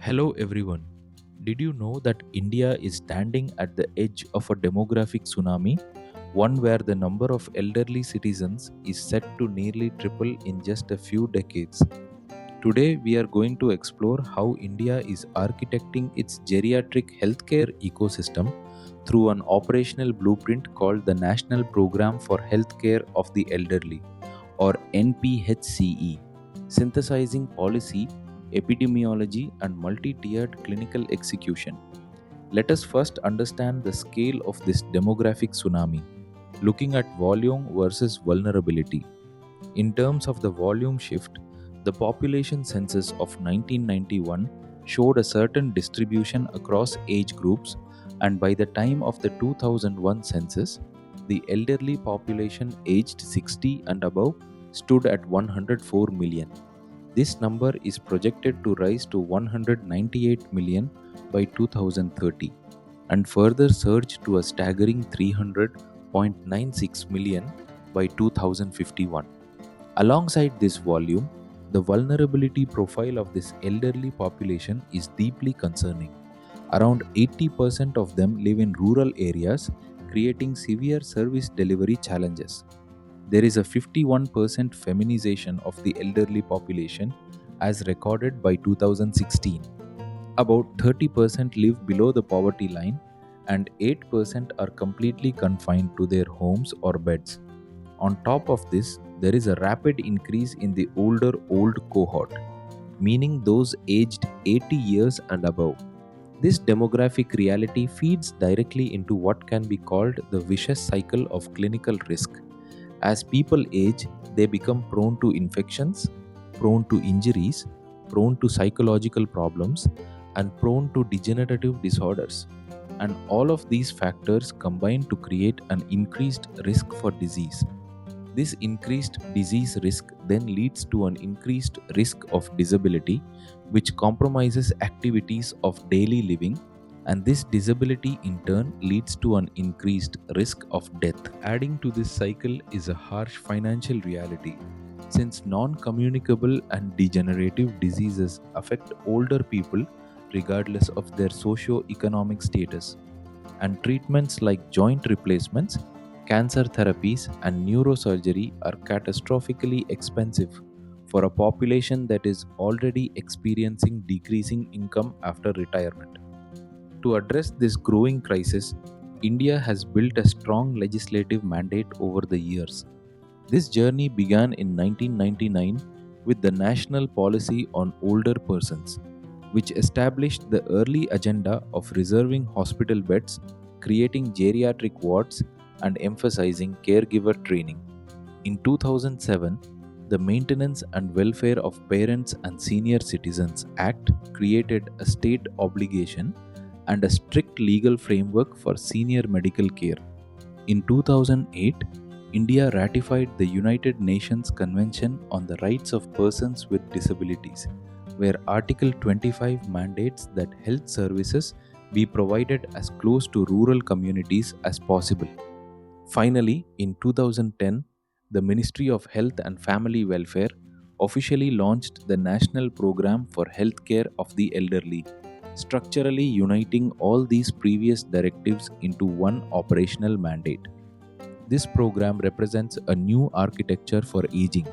Hello everyone. Did you know that India is standing at the edge of a demographic tsunami, one where the number of elderly citizens is set to nearly triple in just a few decades? Today, we are going to explore how India is architecting its geriatric healthcare ecosystem through an operational blueprint called the National Program for Healthcare of the Elderly, or NPHCE, synthesizing policy, epidemiology, and multi tiered clinical execution. Let us first understand the scale of this demographic tsunami, looking at volume versus vulnerability. In terms of the volume shift, the population census of 1991 showed a certain distribution across age groups, and by the time of the 2001 census, the elderly population aged 60 and above stood at 104 million. This number is projected to rise to 198 million by 2030 and further surge to a staggering 300.96 million by 2051. Alongside this volume, the vulnerability profile of this elderly population is deeply concerning. Around 80% of them live in rural areas, creating severe service delivery challenges. There is a 51% feminization of the elderly population as recorded by 2016. About 30% live below the poverty line, and 8% are completely confined to their homes or beds. On top of this, there is a rapid increase in the older old cohort, meaning those aged 80 years and above. This demographic reality feeds directly into what can be called the vicious cycle of clinical risk. As people age, they become prone to infections, prone to injuries, prone to psychological problems, and prone to degenerative disorders. And all of these factors combine to create an increased risk for disease. This increased disease risk then leads to an increased risk of disability, which compromises activities of daily living, and this disability in turn leads to an increased risk of death. Adding to this cycle is a harsh financial reality. Since non communicable and degenerative diseases affect older people regardless of their socio-economic status, and treatments like joint replacements, cancer therapies, and neurosurgery are catastrophically expensive for a population that is already experiencing decreasing income after retirement. To address this growing crisis, India has built a strong legislative mandate over the years. This journey began in 1999 with the National Policy on Older Persons, which established the early agenda of reserving hospital beds, creating geriatric wards, and emphasizing caregiver training. In 2007, the Maintenance and Welfare of Parents and Senior Citizens Act created a state obligation and a strict legal framework for senior medical care. In 2008, India ratified the United Nations Convention on the Rights of Persons with Disabilities, where Article 25 mandates that health services be provided as close to rural communities as possible. Finally, in 2010, the Ministry of Health and Family Welfare officially launched the National Program for Healthcare of the Elderly, structurally uniting all these previous directives into one operational mandate. This program represents a new architecture for aging,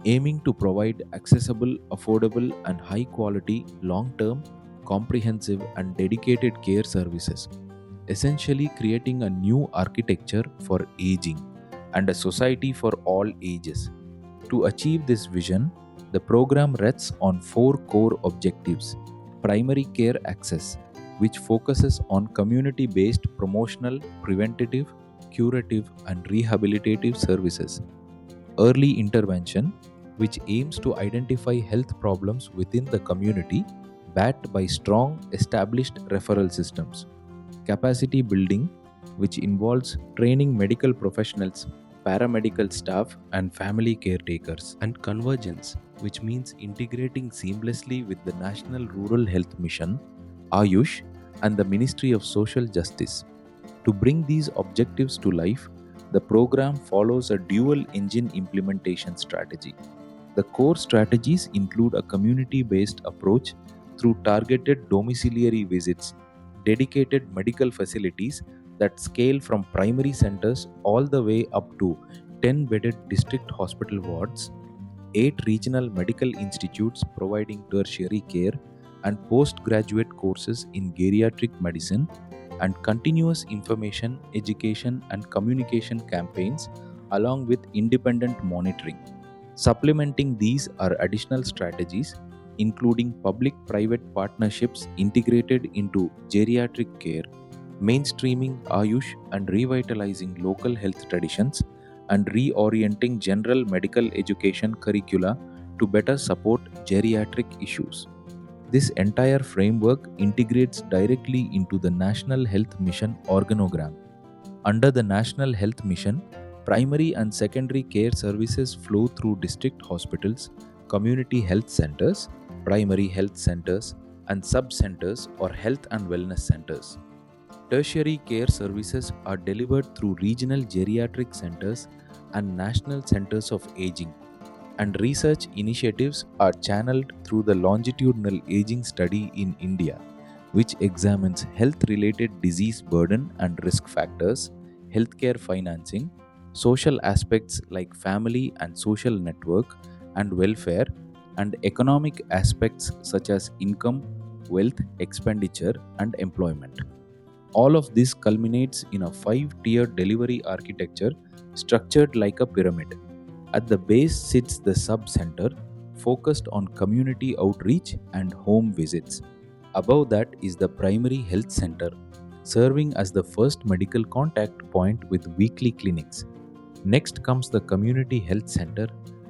aiming to provide accessible, affordable, and high quality, long term, comprehensive, and dedicated care services, essentially creating a new architecture for aging and a society for all ages. To achieve this vision, the program rests on four core objectives: primary care access, which focuses on community based promotional, preventative, curative, and rehabilitative services; early intervention, which aims to identify health problems within the community, backed by strong, established referral systems; capacity building, which involves training medical professionals, paramedical staff, and family caretakers; and convergence, which means integrating seamlessly with the National Rural Health Mission, AYUSH, and the Ministry of Social Justice. To bring these objectives to life, the program follows a dual engine implementation strategy. The core strategies include a community based approach through targeted domiciliary visits, dedicated medical facilities that scale from primary centers all the way up to 10 bedded district hospital wards, 8 regional medical institutes providing tertiary care and postgraduate courses in geriatric medicine, and continuous information, education, and communication campaigns along with independent monitoring. Supplementing these are additional strategies, including public private partnerships integrated into geriatric care, mainstreaming Ayush and revitalizing local health traditions, and reorienting general medical education curricula to better support geriatric issues. This entire framework integrates directly into the National Health Mission organogram. Under the National Health Mission, primary and secondary care services flow through district hospitals, community health centers, primary health centers, and sub-centers or health and wellness centers. Tertiary care services are delivered through regional geriatric centers and national centers of aging, and research initiatives are channeled through the Longitudinal Aging Study in India, which examines health-related disease burden and risk factors, healthcare financing, social aspects like family and social network and welfare, and economic aspects such as income, wealth, expenditure, and employment. All of this culminates in a 5-tier delivery architecture structured like a pyramid. At the base sits the sub-center, focused on community outreach and home visits. Above that is the primary health center, serving as the first medical contact point with weekly clinics. Next comes the community health center,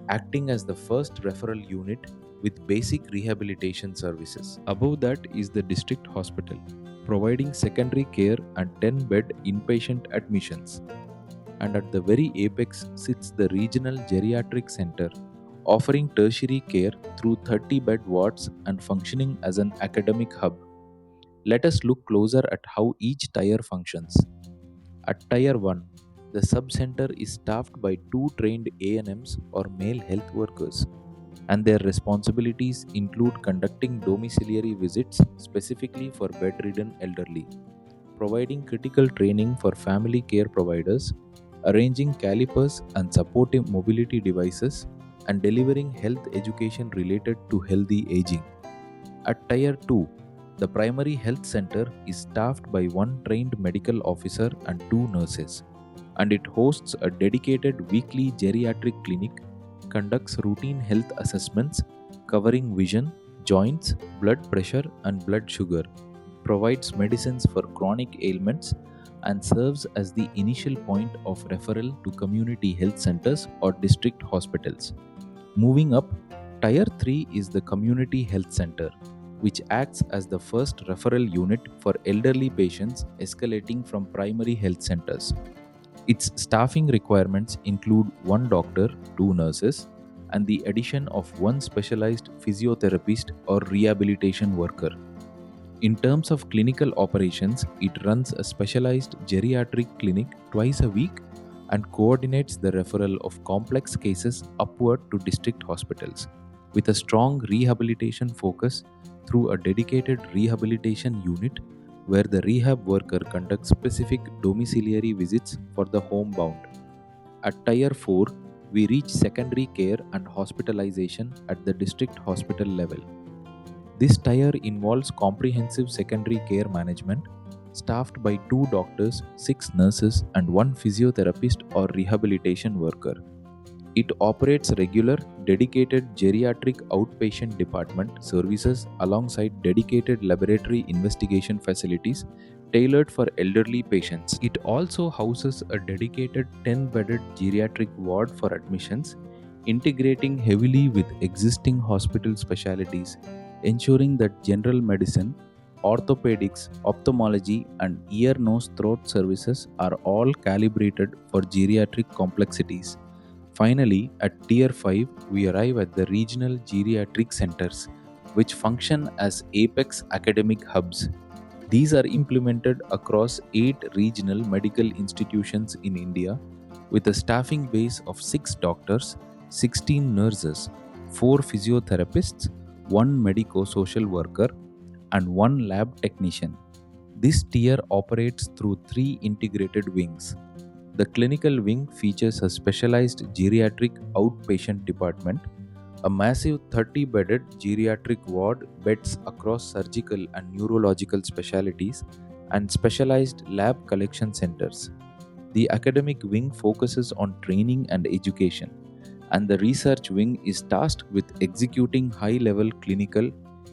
acting as the first referral unit with basic rehabilitation services. Above that is the district hospital, providing secondary care and 10-bed inpatient admissions. And at the very apex sits the regional geriatric center, offering tertiary care through 30-bed wards and functioning as an academic hub. Let us look closer at how each tier functions. At Tier 1, the sub-center is staffed by 2 trained ANMs or male health workers, and their responsibilities include conducting domiciliary visits specifically for bedridden elderly, providing critical training for family care providers, arranging calipers and supportive mobility devices, and delivering health education related to healthy aging. At Tier 2, the primary health center is staffed by 1 trained medical officer and 2 nurses, and it hosts a dedicated weekly geriatric clinic, conducts routine health assessments covering vision, joints, blood pressure, and blood sugar, provides medicines for chronic ailments, and serves as the initial point of referral to community health centers or district hospitals. Moving up, Tier 3 is the community health center, which acts as the first referral unit for elderly patients escalating from primary health centers. Its staffing requirements include 1 doctor, 2 nurses, and the addition of 1 specialized physiotherapist or rehabilitation worker. In terms of clinical operations, it runs a specialized geriatric clinic twice a week and coordinates the referral of complex cases upward to district hospitals, with a strong rehabilitation focus through a dedicated rehabilitation unit where the rehab worker conducts specific domiciliary visits for the homebound. At Tier 4, we reach secondary care and hospitalization at the district hospital level. This tier involves comprehensive secondary care management, staffed by 2 doctors, 6 nurses, and 1 physiotherapist or rehabilitation worker. It operates regular, dedicated geriatric outpatient department services alongside dedicated laboratory investigation facilities tailored for elderly patients. It also houses a dedicated 10-bedded geriatric ward for admissions, integrating heavily with existing hospital specialties, ensuring that general medicine, orthopedics, ophthalmology, and ear, nose, throat services are all calibrated for geriatric complexities. Finally, at Tier 5, we arrive at the regional geriatric centers, which function as apex academic hubs. These are implemented across 8 regional medical institutions in India, with a staffing base of 6 doctors, 16 nurses, 4 physiotherapists, 1 medico-social worker, and 1 lab technician. This tier operates through 3 integrated wings. The clinical wing features a specialized geriatric outpatient department, a massive 30-bedded geriatric ward, beds across surgical and neurological specialties, and specialized lab collection centers. The academic wing focuses on training and education, and the research wing is tasked with executing high-level clinical,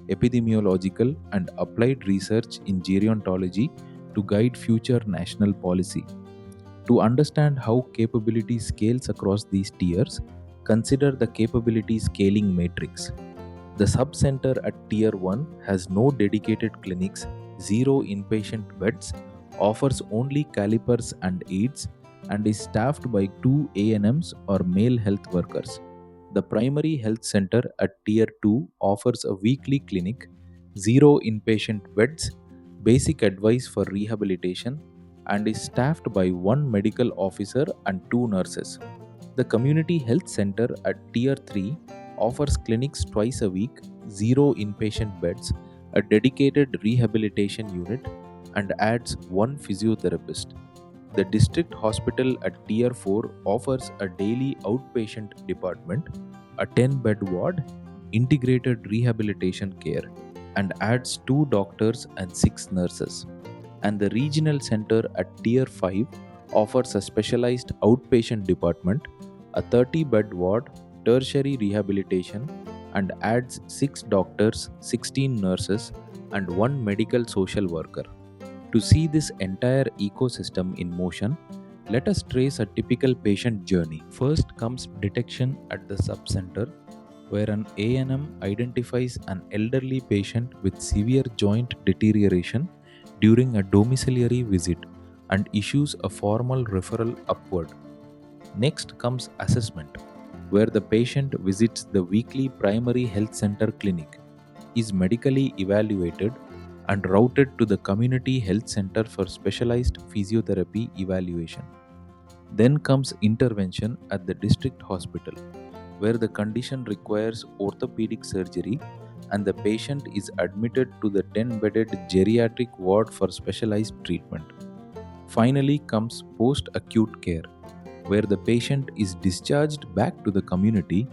epidemiological, and applied research in gerontology to guide future national policy. To understand how capability scales across these tiers, consider the capability scaling matrix. The subcenter at Tier 1 has no dedicated clinics, 0 inpatient beds, offers only calipers and aids, and is staffed by 2 ANMs or male health workers. The primary health center at Tier 2 offers a weekly clinic, 0 inpatient beds, basic advice for rehabilitation, and is staffed by 1 medical officer and 2 nurses. The community health center at Tier 3 offers clinics twice a week, 0 inpatient beds, a dedicated rehabilitation unit, and adds 1 physiotherapist. The district hospital at Tier 4 offers a daily outpatient department, a 10-bed ward, integrated rehabilitation care, and adds 2 doctors and 6 nurses. And the regional center at Tier 5 offers a specialized outpatient department, a 30-bed ward, tertiary rehabilitation, and adds 6 doctors, 16 nurses, and 1 medical social worker. To see this entire ecosystem in motion, let us trace a typical patient journey. First comes detection at the subcenter, where an ANM identifies an elderly patient with severe joint deterioration during a domiciliary visit and issues a formal referral upward. Next comes assessment, where the patient visits the weekly primary health center clinic, is medically evaluated, and routed to the community health center for specialized physiotherapy evaluation. Then comes intervention at the district hospital, where the condition requires orthopedic surgery and the patient is admitted to the 10-bedded geriatric ward for specialized treatment. Finally comes post-acute care, where the patient is discharged back to the community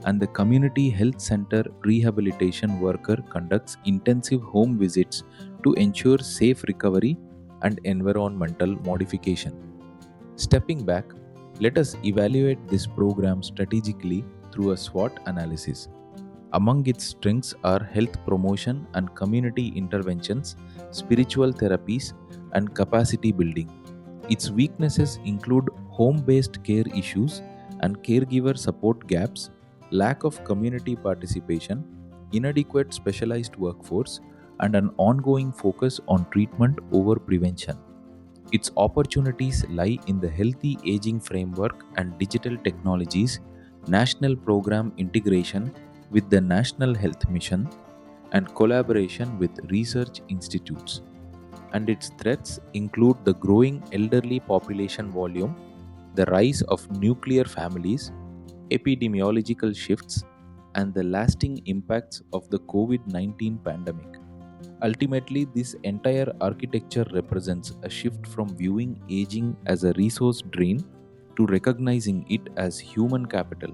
and the community health center rehabilitation worker conducts intensive home visits to ensure safe recovery and environmental modification. Stepping back, let us evaluate this program strategically through a SWOT analysis. Among its strengths are health promotion and community interventions, spiritual therapies, and capacity building. Its weaknesses include home-based care issues and caregiver support gaps, lack of community participation, inadequate specialized workforce, and an ongoing focus on treatment over prevention. Its opportunities lie in the healthy aging framework and digital technologies, national program integration with the National Health Mission, and collaboration with research institutes. And its threats include the growing elderly population volume, the rise of nuclear families, epidemiological shifts, and the lasting impacts of the COVID-19 pandemic. Ultimately, this entire architecture represents a shift from viewing aging as a resource drain to recognizing it as human capital.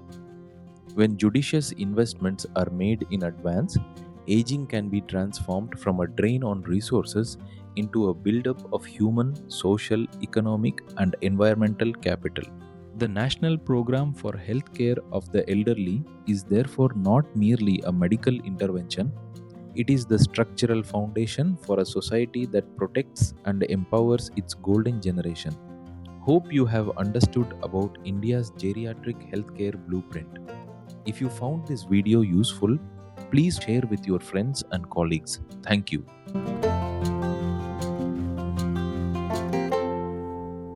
When judicious investments are made in advance, aging can be transformed from a drain on resources into a buildup of human, social, economic, and environmental capital. The National Program for Healthcare of the Elderly is therefore not merely a medical intervention, it is the structural foundation for a society that protects and empowers its golden generation. Hope you have understood about India's geriatric healthcare blueprint. If you found this video useful, please share with your friends and colleagues. Thank you.